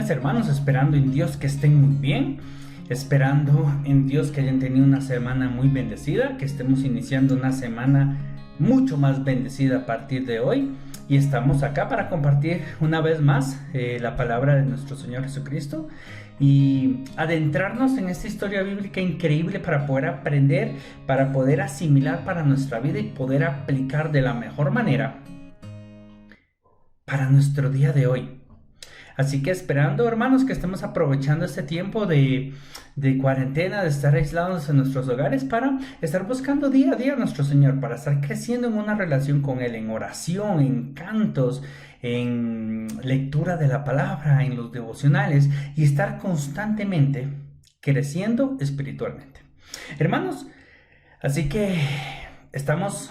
bendiciones, hermanos, esperando en Dios que estén muy bien, esperando en Dios que hayan tenido una semana muy bendecida, que estemos iniciando una semana mucho más bendecida a partir de hoy. Y estamos acá para compartir una vez más la palabra de nuestro Señor Jesucristo y adentrarnos en esta historia bíblica increíble para poder aprender, para poder asimilar para nuestra vida y poder aplicar de la mejor manera para nuestro día de hoy. Así que esperando, hermanos, que estemos aprovechando este tiempo de cuarentena, de estar aislados en nuestros hogares para estar buscando día a día a nuestro Señor, para estar creciendo en una relación con Él, en oración, en cantos, en lectura de la palabra, en los devocionales y estar constantemente creciendo espiritualmente. Hermanos, así que estamos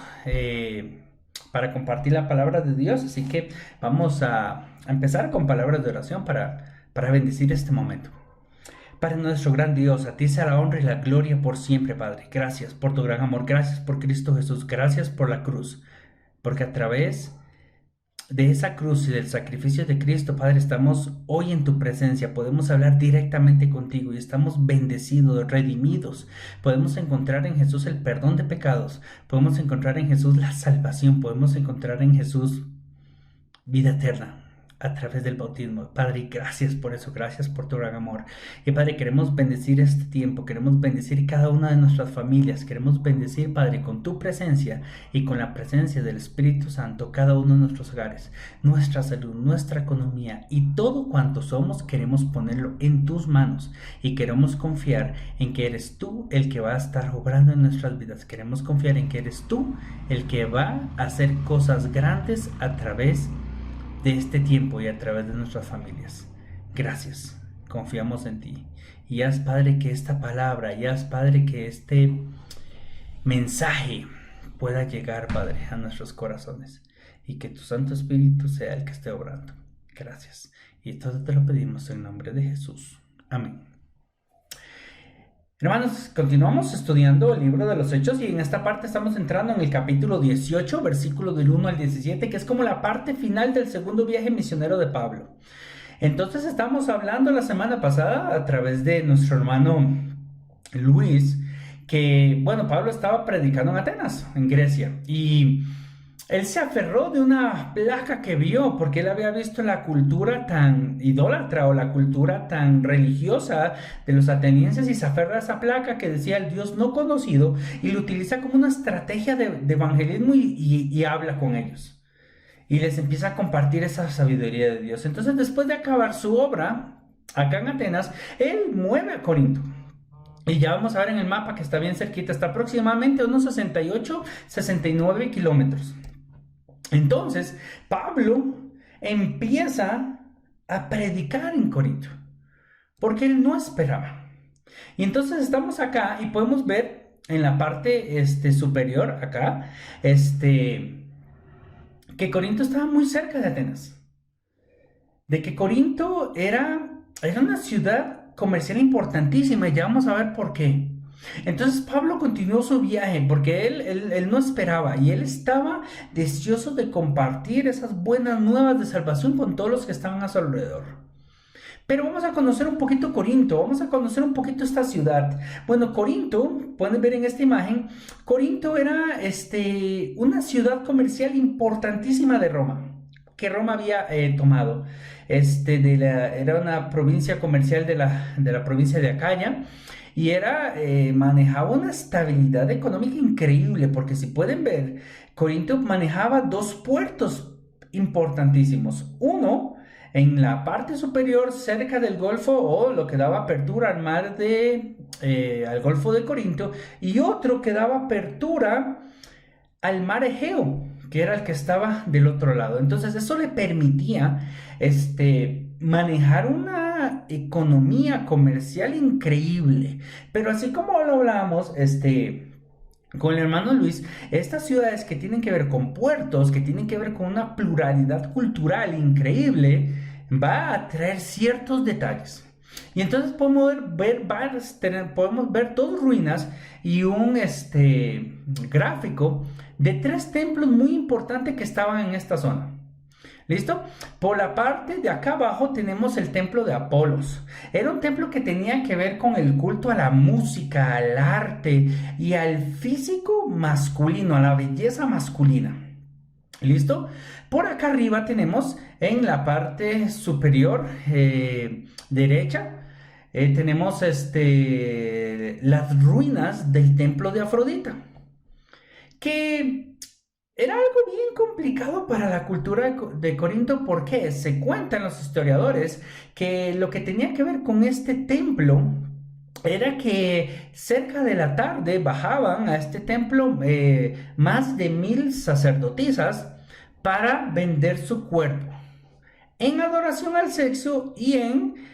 para compartir la palabra de Dios, así que vamos a empezar con palabras de oración para bendecir este momento. Padre nuestro gran Dios, a ti sea la honra y la gloria por siempre, Padre. Gracias por tu gran amor, gracias por Cristo Jesús, gracias por la cruz, porque a través de esa cruz y del sacrificio de Cristo, Padre, estamos hoy en tu presencia, podemos hablar directamente contigo y estamos bendecidos, redimidos. Podemos encontrar en Jesús el perdón de pecados, podemos encontrar en Jesús la salvación, podemos encontrar en Jesús vida eterna a través del bautismo. Padre, gracias por eso, gracias por tu gran amor. Y Padre, queremos bendecir este tiempo, queremos bendecir cada una de nuestras familias, queremos bendecir, Padre, con tu presencia y con la presencia del Espíritu Santo cada uno de nuestros hogares, nuestra salud, nuestra economía y todo cuanto somos, queremos ponerlo en tus manos y queremos confiar en que eres tú el que va a estar obrando en nuestras vidas. Queremos confiar en que eres tú el que va a hacer cosas grandes a través de este tiempo y a través de nuestras familias. Gracias, confiamos en ti. Y haz, Padre, que esta palabra, y haz, Padre, que este mensaje pueda llegar, Padre, a nuestros corazones. Y que tu Santo Espíritu sea el que esté obrando. Gracias. Y todo te lo pedimos en nombre de Jesús. Amén. Hermanos, continuamos estudiando el libro de los Hechos y en esta parte estamos entrando en el capítulo 18, versículos del 1 al 17, que es como la parte final del segundo viaje misionero de Pablo. Entonces estamos hablando la semana pasada a través de nuestro hermano Luis, que, bueno, Pablo estaba predicando en Atenas, en Grecia, y él se aferró de una placa que vio, porque él había visto la cultura tan idólatra o la cultura tan religiosa de los atenienses y se aferra a esa placa que decía el Dios no conocido y lo utiliza como una estrategia de evangelismo y habla con ellos. Y les empieza a compartir esa sabiduría de Dios. Entonces, después de acabar su obra acá en Atenas, él mueve a Corinto. Y ya vamos a ver en el mapa que está bien cerquita, está aproximadamente unos 68, 69 kilómetros. Entonces, Pablo empieza a predicar en Corinto, porque él no esperaba. Y entonces estamos acá y podemos ver en la parte superior, acá, que Corinto estaba muy cerca de Atenas. De que Corinto era una ciudad comercial importantísima y ya vamos a ver por qué. Entonces Pablo continuó su viaje porque él no esperaba y él estaba deseoso de compartir esas buenas nuevas de salvación con todos los que estaban a su alrededor. Pero vamos a conocer un poquito Corinto, vamos a conocer un poquito esta ciudad. Bueno, Corinto, pueden ver en esta imagen, Corinto era una ciudad comercial importantísima de Roma, que Roma había tomado. Era una provincia comercial de la provincia de Acaya. Y manejaba una estabilidad económica increíble, porque si pueden ver, Corinto manejaba dos puertos importantísimos. Uno en la parte superior cerca del Golfo o lo que daba apertura al mar al Golfo de Corinto, y otro que daba apertura al mar Egeo, que era el que estaba del otro lado. Entonces eso le permitía manejar una economía comercial increíble. Pero así como lo hablamos con el hermano Luis, estas ciudades que tienen que ver con puertos, que tienen que ver con una pluralidad cultural increíble, va a traer ciertos detalles. Y entonces podemos ver dos ruinas y un gráfico de 3 templos muy importantes que estaban en esta zona. ¿Listo? Por la parte de acá abajo tenemos el templo de Apolos. Era un templo que tenía que ver con el culto a la música, al arte y al físico masculino, a la belleza masculina. ¿Listo? Por acá arriba tenemos en la parte superior derecha, tenemos las ruinas del templo de Afrodita, que era algo bien complicado para la cultura de Corinto porque se cuentan los historiadores que lo que tenía que ver con este templo era que cerca de la tarde bajaban a este templo más de 1000 sacerdotisas para vender su cuerpo en adoración al sexo y en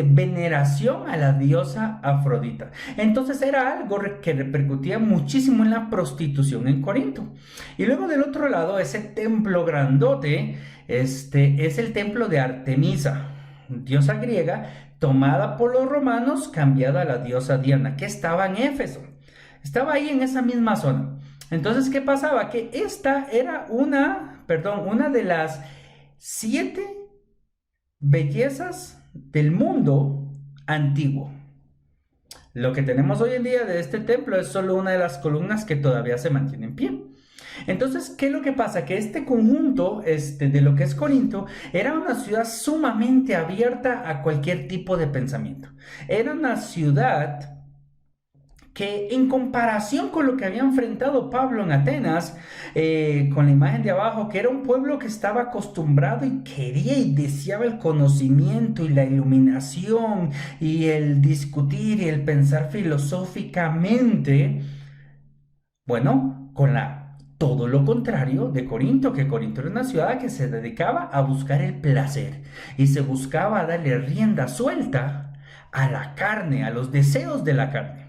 veneración a la diosa Afrodita. Entonces era algo que repercutía muchísimo en la prostitución en Corinto. Y luego del otro lado, ese templo grandote, es el templo de Artemisa, diosa griega, tomada por los romanos, cambiada a la diosa Diana, que estaba en Éfeso. Estaba ahí en esa misma zona. Entonces, ¿qué pasaba? Que esta era una de las 7 bellezas del mundo antiguo. Lo que tenemos hoy en día de este templo es solo una de las columnas que todavía se mantiene en pie. Entonces, ¿qué es lo que pasa? Que este conjunto de lo que es Corinto era una ciudad sumamente abierta a cualquier tipo de pensamiento. Era una ciudad que en comparación con lo que había enfrentado Pablo en Atenas, con la imagen de abajo, que era un pueblo que estaba acostumbrado y quería y deseaba el conocimiento y la iluminación y el discutir y el pensar filosóficamente, bueno, todo lo contrario de Corinto, que Corinto era una ciudad que se dedicaba a buscar el placer y se buscaba darle rienda suelta a la carne, a los deseos de la carne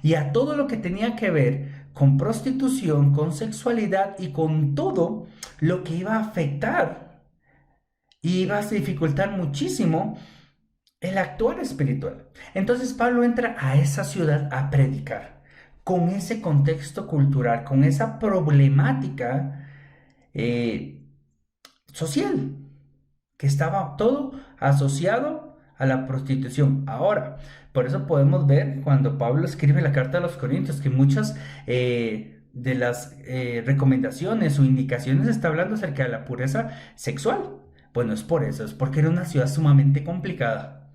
y a todo lo que tenía que ver con prostitución, con sexualidad y con todo lo que iba a afectar y iba a dificultar muchísimo el actuar espiritual. Entonces Pablo entra a esa ciudad a predicar con ese contexto cultural, con esa problemática social, que estaba todo asociado a la prostitución. Ahora, por eso podemos ver cuando Pablo escribe la carta a los Corintios que muchas de las recomendaciones o indicaciones está hablando acerca de la pureza sexual. Bueno, es por eso, es porque era una ciudad sumamente complicada.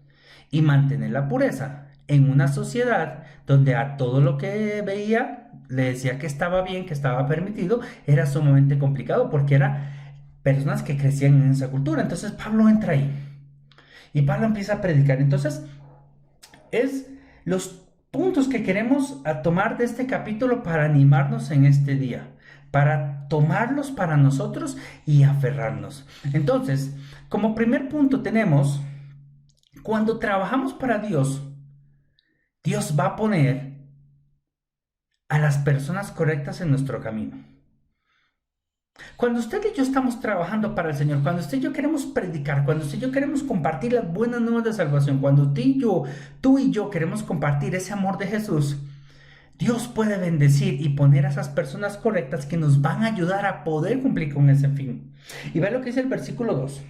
Y mantener la pureza en una sociedad donde a todo lo que veía le decía que estaba bien, que estaba permitido, era sumamente complicado porque eran personas que crecían en esa cultura. Entonces Pablo entra ahí y Pablo empieza a predicar. Entonces es los puntos que queremos tomar de este capítulo para animarnos en este día, para tomarlos para nosotros y aferrarnos. Entonces, como primer punto tenemos, cuando trabajamos para Dios, Dios va a poner a las personas correctas en nuestro camino. Cuando usted y yo estamos trabajando para el Señor, cuando usted y yo queremos predicar, cuando usted y yo queremos compartir las buenas nuevas de salvación, cuando tú y yo queremos compartir ese amor de Jesús, Dios puede bendecir y poner a esas personas correctas que nos van a ayudar a poder cumplir con ese fin. Y ve lo que dice el versículo 2.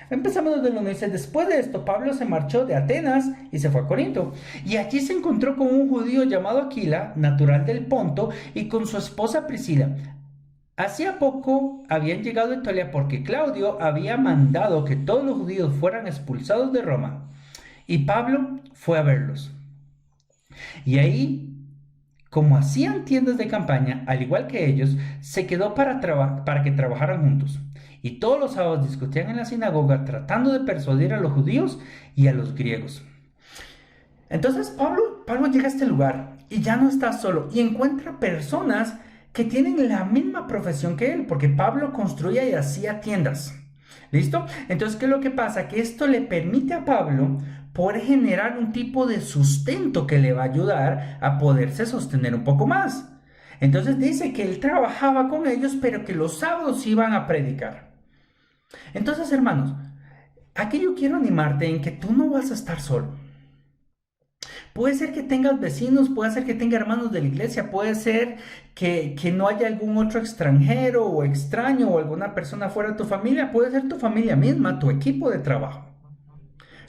Empezamos desde donde dice: después de esto, Pablo se marchó de Atenas y se fue a Corinto. Y allí se encontró con un judío llamado Aquila, natural del Ponto, y con su esposa Priscila. Hacía poco habían llegado a Italia porque Claudio había mandado que todos los judíos fueran expulsados de Roma. Y Pablo fue a verlos. Y ahí, como hacían tiendas de campaña, al igual que ellos, se quedó para que trabajaran juntos. Y todos los sábados discutían en la sinagoga tratando de persuadir a los judíos y a los griegos. Entonces Pablo llega a este lugar y ya no está solo y encuentra personas que tienen la misma profesión que él, porque Pablo construía y hacía tiendas. ¿Listo? Entonces, ¿qué es lo que pasa? Que esto le permite a Pablo poder generar un tipo de sustento que le va a ayudar a poderse sostener un poco más. Entonces dice que él trabajaba con ellos, pero que los sábados iban a predicar. Entonces, hermanos, aquí yo quiero animarte en que tú no vas a estar solo. Puede ser que tengas vecinos, puede ser que tengas hermanos de la iglesia, puede ser que no haya algún otro extranjero o extraño o alguna persona fuera de tu familia, puede ser tu familia misma, tu equipo de trabajo,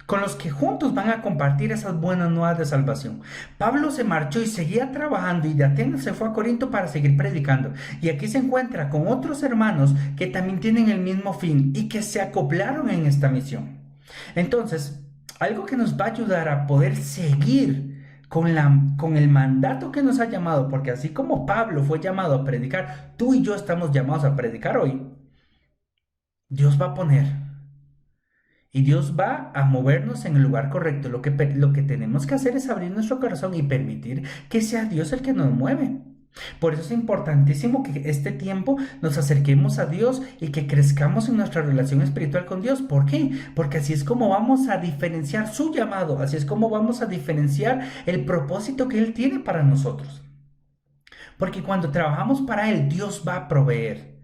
con los que juntos van a compartir esas buenas nuevas de salvación. Pablo se marchó y seguía trabajando y de Atenas se fue a Corinto para seguir predicando. Y aquí se encuentra con otros hermanos que también tienen el mismo fin y que se acoplaron en esta misión. Entonces, algo que nos va a ayudar a poder seguir con el mandato que nos ha llamado, porque así como Pablo fue llamado a predicar, tú y yo estamos llamados a predicar hoy. Dios va a poner y Dios va a movernos en el lugar correcto. Lo que tenemos que hacer es abrir nuestro corazón y permitir que sea Dios el que nos mueve. Por eso es importantísimo que este tiempo nos acerquemos a Dios y que crezcamos en nuestra relación espiritual con Dios. ¿Por qué? Porque así es como vamos a diferenciar su llamado, así es como vamos a diferenciar el propósito que Él tiene para nosotros. Porque cuando trabajamos para Él, Dios va a proveer.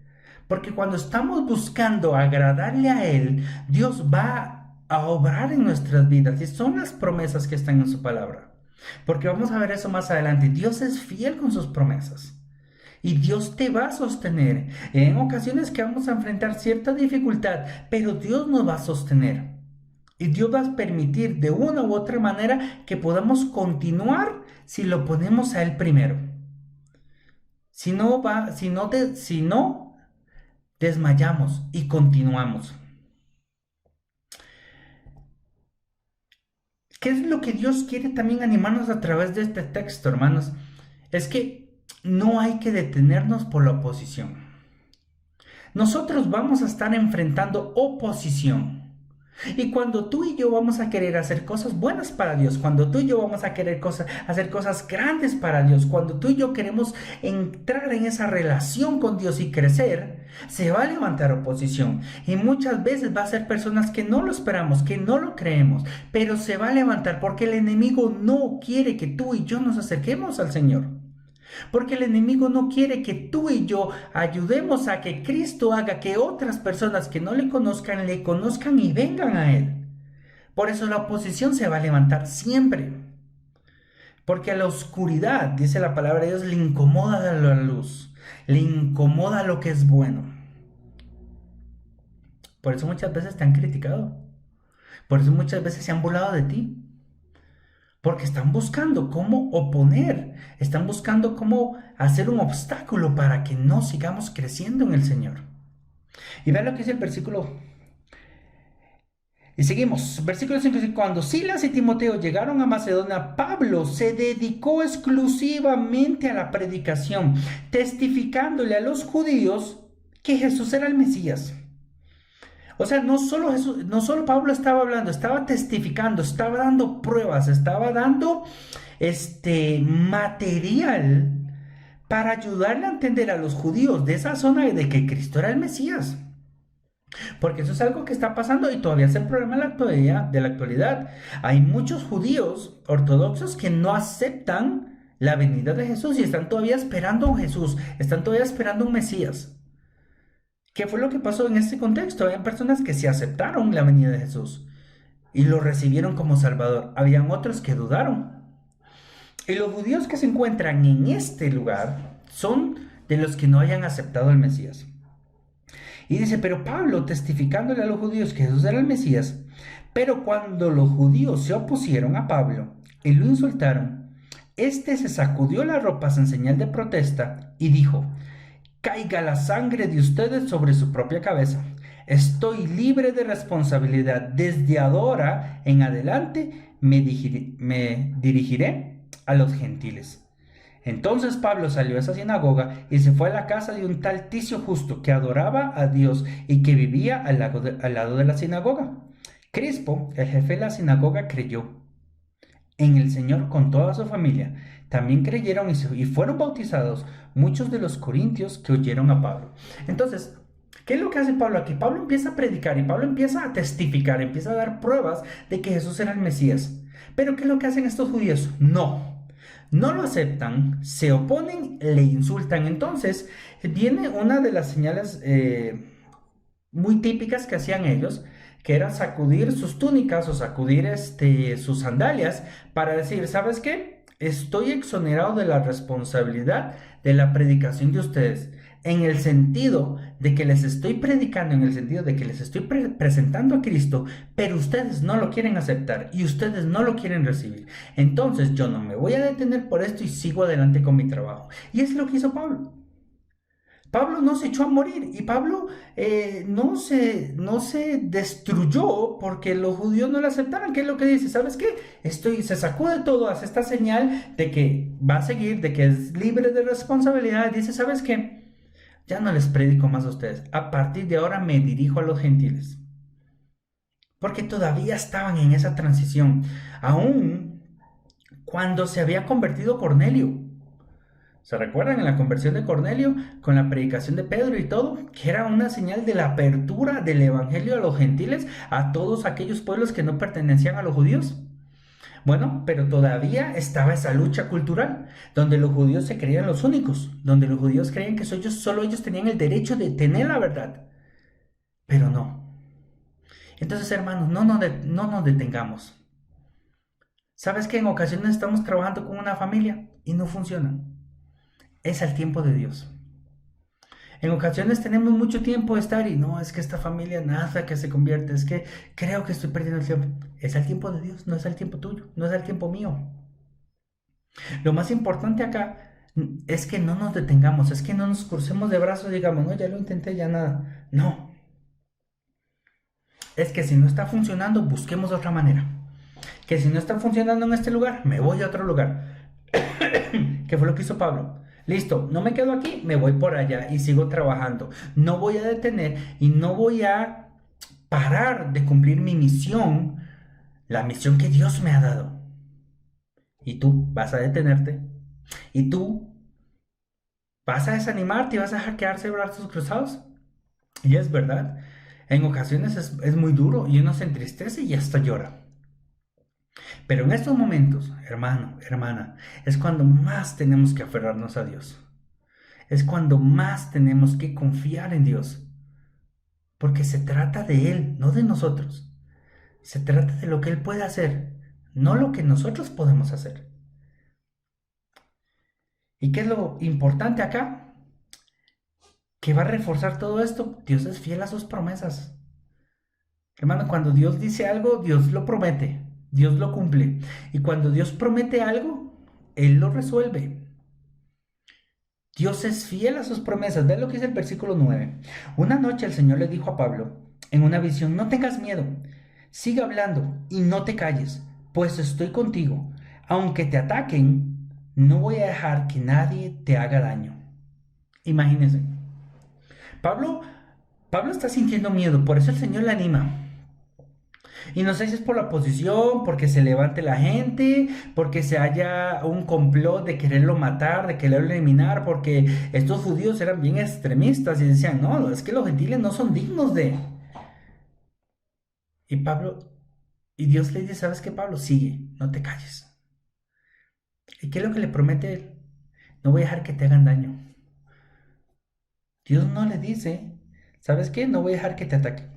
Porque cuando estamos buscando agradarle a Él, Dios va a obrar en nuestras vidas. Y son las promesas que están en su palabra. Porque vamos a ver eso más adelante. Dios es fiel con sus promesas. Y Dios te va a sostener. En ocasiones que vamos a enfrentar cierta dificultad, pero Dios nos va a sostener. Y Dios va a permitir de una u otra manera que podamos continuar si lo ponemos a Él primero. Si no, desmayamos y continuamos. ¿Qué es lo que Dios quiere también animarnos a través de este texto, hermanos? Es que no hay que detenernos por la oposición. Nosotros vamos a estar enfrentando oposición. Y cuando tú y yo vamos a querer hacer cosas buenas para Dios, cuando tú y yo vamos a querer hacer cosas grandes para Dios, cuando tú y yo queremos entrar en esa relación con Dios y crecer, se va a levantar oposición. Y muchas veces va a ser personas que no lo esperamos, que no lo creemos, pero se va a levantar porque el enemigo no quiere que tú y yo nos acerquemos al Señor. Porque el enemigo no quiere que tú y yo ayudemos a que Cristo haga que otras personas que no le conozcan y vengan a Él. Por eso la oposición se va a levantar siempre. Porque a la oscuridad, dice la palabra de Dios, le incomoda la luz, le incomoda lo que es bueno. Por eso muchas veces te han criticado. Por eso muchas veces se han burlado de ti. Porque están buscando cómo oponer, están buscando cómo hacer un obstáculo para que no sigamos creciendo en el Señor. Y vean lo que dice el versículo. Y seguimos, versículo 5. Cuando Silas y Timoteo llegaron a Macedonia, Pablo se dedicó exclusivamente a la predicación, testificándole a los judíos que Jesús era el Mesías. O sea, no solo Pablo estaba hablando, estaba testificando, estaba dando pruebas, estaba dando material para ayudarle a entender a los judíos de esa zona de que Cristo era el Mesías. Porque eso es algo que está pasando y todavía es el problema de la actualidad. Hay muchos judíos ortodoxos que no aceptan la venida de Jesús y están todavía esperando a un Jesús, están todavía esperando un Mesías. ¿Qué fue lo que pasó en este contexto? Habían personas que sí aceptaron la venida de Jesús y lo recibieron como Salvador. Habían otros que dudaron. Y los judíos que se encuentran en este lugar son de los que no hayan aceptado al Mesías. Y dice, pero Pablo testificándole a los judíos que Jesús era el Mesías, pero cuando los judíos se opusieron a Pablo y lo insultaron, este se sacudió las ropas en señal de protesta y dijo: caiga la sangre de ustedes sobre su propia cabeza. Estoy libre de responsabilidad. Desde ahora en adelante me dirigiré a los gentiles. Entonces Pablo salió a esa sinagoga y se fue a la casa de un tal Ticio Justo que adoraba a Dios y que vivía al lado de la sinagoga. Crispo, el jefe de la sinagoga, creyó en el Señor con toda su familia. También creyeron y fueron bautizados muchos de los corintios que oyeron a Pablo. Entonces, ¿qué es lo que hace Pablo aquí? Pablo empieza a predicar y Pablo empieza a testificar, empieza a dar pruebas de que Jesús era el Mesías. Pero ¿qué es lo que hacen estos judíos? No lo aceptan, se oponen, le insultan. Entonces, viene una de las señales muy típicas que hacían ellos, que era sacudir sus túnicas o sacudir sus sandalias para decir, ¿sabes qué? Estoy exonerado de la responsabilidad de la predicación de ustedes, en el sentido de que les estoy predicando, en el sentido de que les estoy presentando a Cristo, pero ustedes no lo quieren aceptar y ustedes no lo quieren recibir. Entonces yo no me voy a detener por esto y sigo adelante con mi trabajo. Y es lo que hizo Pablo. Pablo no se echó a morir y Pablo no se destruyó porque los judíos no lo aceptaron. ¿Qué es lo que dice? ¿Sabes qué? Se sacude todo, hace esta señal de que va a seguir, de que es libre de responsabilidad. Dice, ¿sabes qué? Ya no les predico más a ustedes. A partir de ahora me dirijo a los gentiles. Porque todavía estaban en esa transición. Aún cuando se había convertido Cornelio. ¿Se recuerdan en la conversión de Cornelio con la predicación de Pedro y todo? Que era una señal de la apertura del evangelio a los gentiles, a todos aquellos pueblos que no pertenecían a los judíos. Bueno, pero todavía estaba esa lucha cultural, donde los judíos se creían los únicos, donde los judíos creían que solo ellos tenían el derecho de tener la verdad. Pero no. Entonces, hermanos, no nos detengamos. ¿Sabes que en ocasiones estamos trabajando con una familia y no funciona? Es el tiempo de Dios. En ocasiones tenemos mucho tiempo de estar y no, es que esta familia nada que se convierte, es que creo que estoy perdiendo el tiempo. Es el tiempo de Dios, no es el tiempo tuyo, no es el tiempo mío. Lo más importante acá es que no nos detengamos, es que no nos crucemos de brazos y digamos, no, ya lo intenté, ya nada. No, es que si no está funcionando, busquemos otra manera. Que si no está funcionando en este lugar, me voy a otro lugar. ¿Qué fue lo que hizo Pablo? Listo, no me quedo aquí, me voy por allá y sigo trabajando. No voy a detener y no voy a parar de cumplir mi misión, la misión que Dios me ha dado. Y tú vas a detenerte. Y tú vas a desanimarte y vas a hackearse brazos cruzados. Y es verdad, en ocasiones es muy duro y uno se entristece y hasta llora. Pero en estos momentos, hermano, hermana, es cuando más tenemos que aferrarnos a Dios. Es cuando más tenemos que confiar en Dios. Porque se trata de Él, no de nosotros. Se trata de lo que Él puede hacer, no lo que nosotros podemos hacer. ¿Y qué es lo importante acá? Que va a reforzar todo esto. Dios es fiel a sus promesas. Hermano, cuando Dios dice algo, Dios lo promete. Dios lo cumple. Y cuando Dios promete algo, Él lo resuelve. Dios es fiel a sus promesas. Ve lo que dice el versículo 9. Una noche el Señor le dijo a Pablo en una visión, no tengas miedo, sigue hablando y no te calles, pues estoy contigo. Aunque te ataquen, no voy a dejar que nadie te haga daño. Imagínense. Pablo, Pablo está sintiendo miedo, por eso el Señor le anima. Y no sé si es por la posición, porque se levante la gente, porque se haya un complot de quererlo matar, de quererlo eliminar, porque estos judíos eran bien extremistas y decían, no, es que los gentiles no son dignos de... Y Pablo, y Dios le dice, ¿sabes qué, Pablo? Sigue, no te calles. ¿Y qué es lo que le promete él? No voy a dejar que te hagan daño. Dios no le dice, ¿sabes qué? No voy a dejar que te ataquen,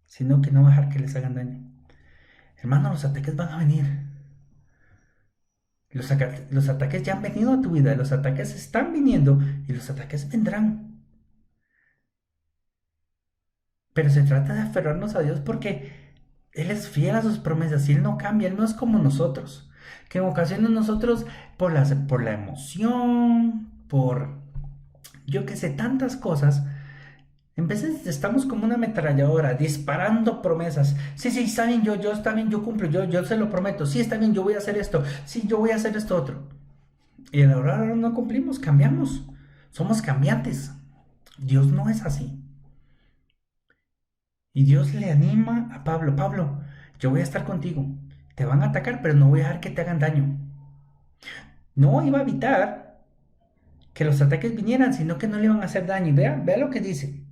sino que no voy a dejar que les hagan daño. Hermano, los ataques van a venir. Los ataques ya han venido a tu vida, los ataques están viniendo y los ataques vendrán. Pero se trata de aferrarnos a Dios porque Él es fiel a sus promesas y Él no cambia, Él no es como nosotros. Que en ocasiones nosotros, por la emoción, por yo que sé, tantas cosas, en veces estamos como una ametralladora disparando promesas. Sí, sí, está bien, yo está bien, yo cumplo, yo se lo prometo. Sí, está bien, yo voy a hacer esto. Sí, yo voy a hacer esto otro. Y a la hora no cumplimos, cambiamos. Somos cambiantes. Dios no es así. Y Dios le anima a Pablo, Pablo, yo voy a estar contigo. Te van a atacar, pero no voy a dejar que te hagan daño. No iba a evitar que los ataques vinieran, sino que no le iban a hacer daño. Y vea lo que dice.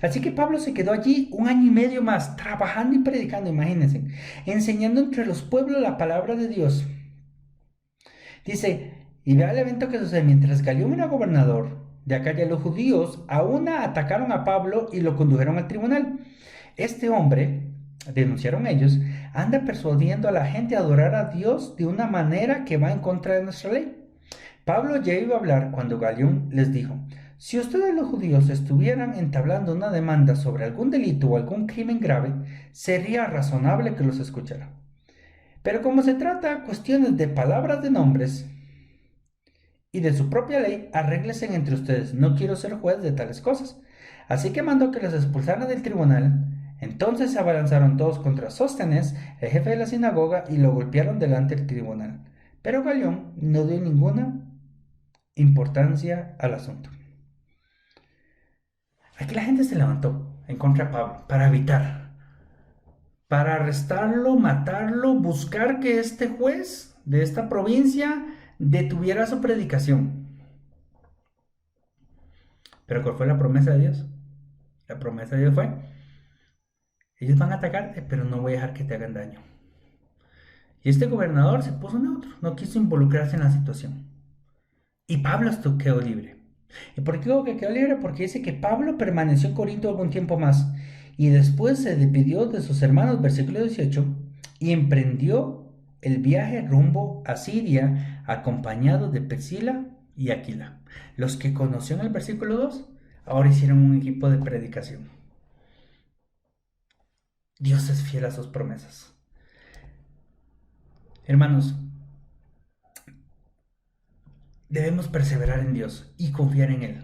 Así que Pablo se quedó allí 1 año y medio más, trabajando y predicando, imagínense, enseñando entre los pueblos la palabra de Dios. Dice, y vea el evento que sucede mientras Galión era gobernador. de acá ya los judíos a una atacaron a Pablo y lo condujeron al tribunal. Este hombre, denunciaron ellos, anda persuadiendo a la gente a adorar a Dios de una manera que va en contra de nuestra ley. Pablo ya iba a hablar cuando Galión les dijo: si ustedes los judíos estuvieran entablando una demanda sobre algún delito o algún crimen grave, sería razonable que los escuchara. Pero como se trata de cuestiones de palabras de nombres y de su propia ley, arréglesen entre ustedes, no quiero ser juez de tales cosas. Así que mandó que los expulsaran del tribunal. Entonces se abalanzaron todos contra Sóstenes, el jefe de la sinagoga, y lo golpearon delante del tribunal. Pero Galión no dio ninguna importancia al asunto. Aquí la gente se levantó en contra de Pablo para evitar, para arrestarlo, matarlo, buscar que este juez de esta provincia detuviera su predicación. Pero ¿cuál fue la promesa de Dios? La promesa de Dios fue: ellos van a atacarte, pero no voy a dejar que te hagan daño. Y este gobernador se puso neutro, no quiso involucrarse en la situación. Y Pablo quedó libre. ¿Y por qué digo que quedó libre? Porque dice que Pablo permaneció en Corinto algún tiempo más y después se despidió de sus hermanos, versículo 18, y emprendió el viaje rumbo a Siria acompañado de Priscila y Aquila. Los que conoció en el versículo 2 ahora hicieron un equipo de predicación. Dios es fiel a sus promesas. Hermanos, debemos perseverar en Dios y confiar en Él.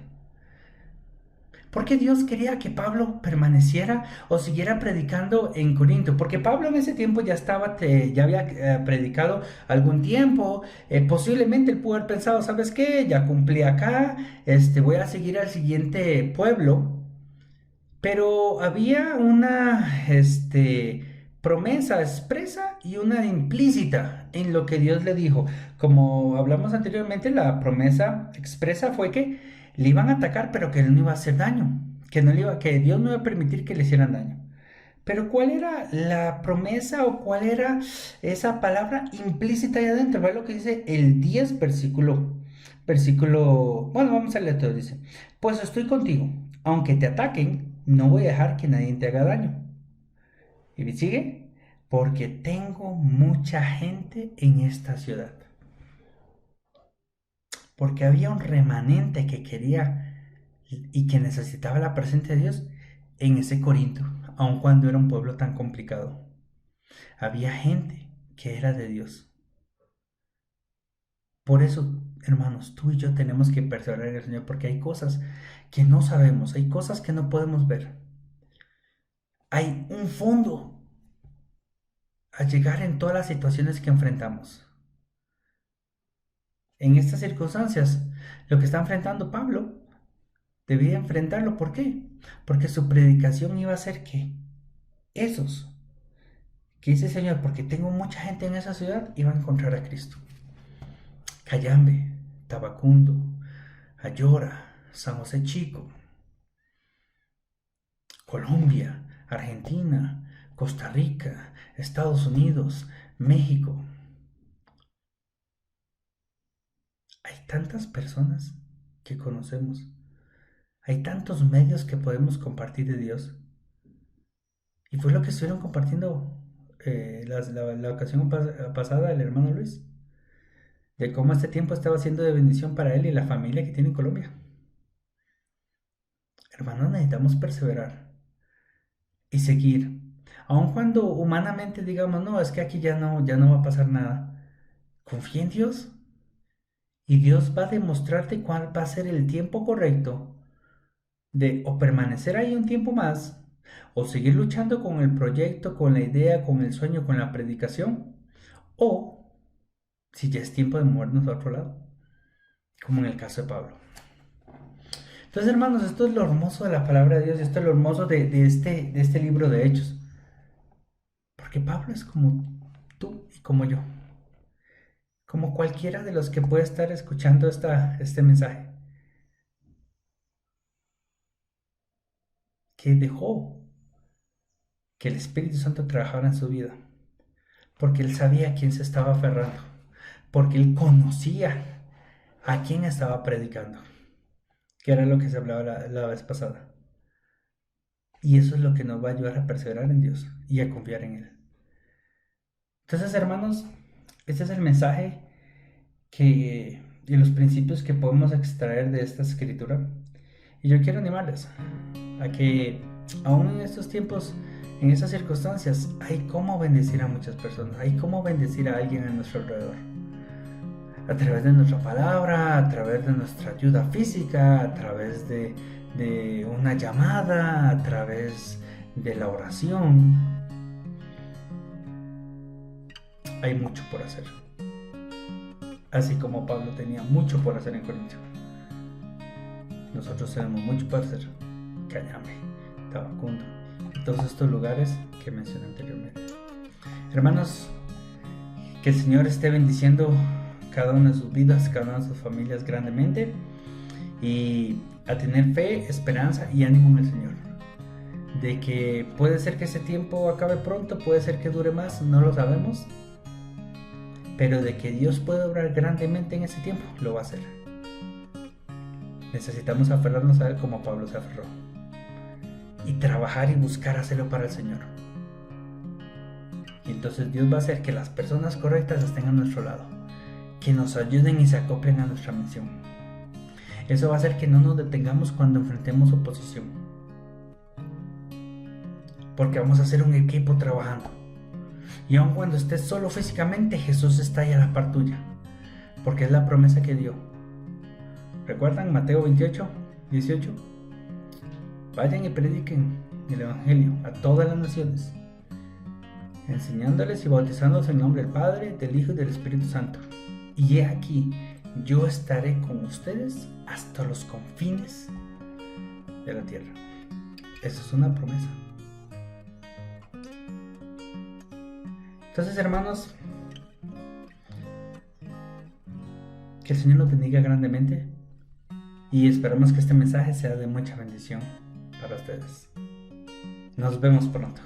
¿Por qué Dios quería que Pablo permaneciera o siguiera predicando en Corinto? Porque Pablo en ese tiempo ya había predicado algún tiempo. Posiblemente él pudo haber pensado: ¿sabes qué? Ya cumplí acá, voy a seguir al siguiente pueblo. Pero había una promesa expresa y una implícita en lo que Dios le dijo. Como hablamos anteriormente, la promesa expresa fue que le iban a atacar, pero que él no iba a hacer daño, que Dios no iba a permitir que le hicieran daño. Pero ¿cuál era la promesa o cuál era esa palabra implícita ahí adentro? ¿Ve lo que dice el 10 bueno, vamos a leer todo, dice: pues estoy contigo, aunque te ataquen, no voy a dejar que nadie te haga daño. Y sigue: porque tengo mucha gente en esta ciudad. Porque había un remanente que quería y que necesitaba la presencia de Dios en ese Corinto, aun cuando era un pueblo tan complicado. Había gente que era de Dios. Por eso, hermanos, tú y yo tenemos que perseverar en el Señor, porque hay cosas que no sabemos, hay cosas que no podemos ver. Hay un fondo a llegar en todas las situaciones que enfrentamos. En estas circunstancias, lo que está enfrentando Pablo, debía enfrentarlo. ¿Por qué? Porque su predicación iba a ser que esos que dice: Señor, porque tengo mucha gente en esa ciudad, iban a encontrar a Cristo. Cayambe, Tabacundo, Ayora, San José Chico, Colombia, Argentina, Costa Rica, Estados Unidos, México. Hay tantas personas que conocemos. Hay tantos medios que podemos compartir de Dios. Y fue lo que estuvieron compartiendo la ocasión pasada el hermano Luis. De cómo este tiempo estaba siendo de bendición para él y la familia que tiene en Colombia. Hermanos, necesitamos perseverar y seguir. Aun cuando humanamente digamos: no, es que aquí ya no va a pasar nada. Confía en Dios. Y Dios va a demostrarte cuál va a ser el tiempo correcto de o permanecer ahí un tiempo más, o seguir luchando con el proyecto, con la idea, con el sueño, con la predicación, o si ya es tiempo de movernos a otro lado, como en el caso de Pablo. Entonces, hermanos, esto es lo hermoso de la palabra de Dios, esto es lo hermoso de este libro de Hechos. Porque Pablo es como tú y como yo, como cualquiera de los que puede estar escuchando este mensaje, que dejó que el Espíritu Santo trabajara en su vida, porque él sabía a quién se estaba aferrando, porque él conocía a quién estaba predicando. que era lo que se hablaba la vez pasada. Y eso es lo que nos va a ayudar a perseverar en Dios y a confiar en Él. Entonces, hermanos, este es el mensaje y los principios que podemos extraer de esta escritura. Y yo quiero animarles a que aún en estos tiempos, en estas circunstancias, hay cómo bendecir a muchas personas, hay cómo bendecir a alguien a nuestro alrededor. A través de nuestra palabra, a través de nuestra ayuda física, a través de una llamada, a través de la oración. Hay mucho por hacer. Así como Pablo tenía mucho por hacer en Corinto. Nosotros tenemos mucho por hacer. Cayambe, Tabacundo y todos estos lugares que mencioné anteriormente. Hermanos, que el Señor esté bendiciendo cada una de sus vidas, cada una de sus familias grandemente, y a tener fe, esperanza y ánimo en el Señor. De que puede ser que ese tiempo acabe pronto, puede ser que dure más, no lo sabemos, pero de que Dios puede obrar grandemente en ese tiempo, lo va a hacer. Necesitamos aferrarnos a Él como Pablo se aferró, y trabajar y buscar hacerlo para el Señor. Y entonces Dios va a hacer que las personas correctas estén a nuestro lado, que nos ayuden y se acoplen a nuestra misión. Eso va a hacer que no nos detengamos cuando enfrentemos oposición, porque vamos a ser un equipo trabajando. Y aun cuando estés solo físicamente, Jesús está ahí a la par tuya, porque es la promesa que dio. ¿Recuerdan Mateo 28, 18? Vayan y prediquen el Evangelio a todas las naciones, enseñándoles y bautizándolos en nombre del Padre, del Hijo y del Espíritu Santo. Y he aquí, yo estaré con ustedes hasta los confines de la tierra. Eso es una promesa. Entonces, hermanos, que el Señor los bendiga grandemente y esperamos que este mensaje sea de mucha bendición para ustedes. Nos vemos pronto.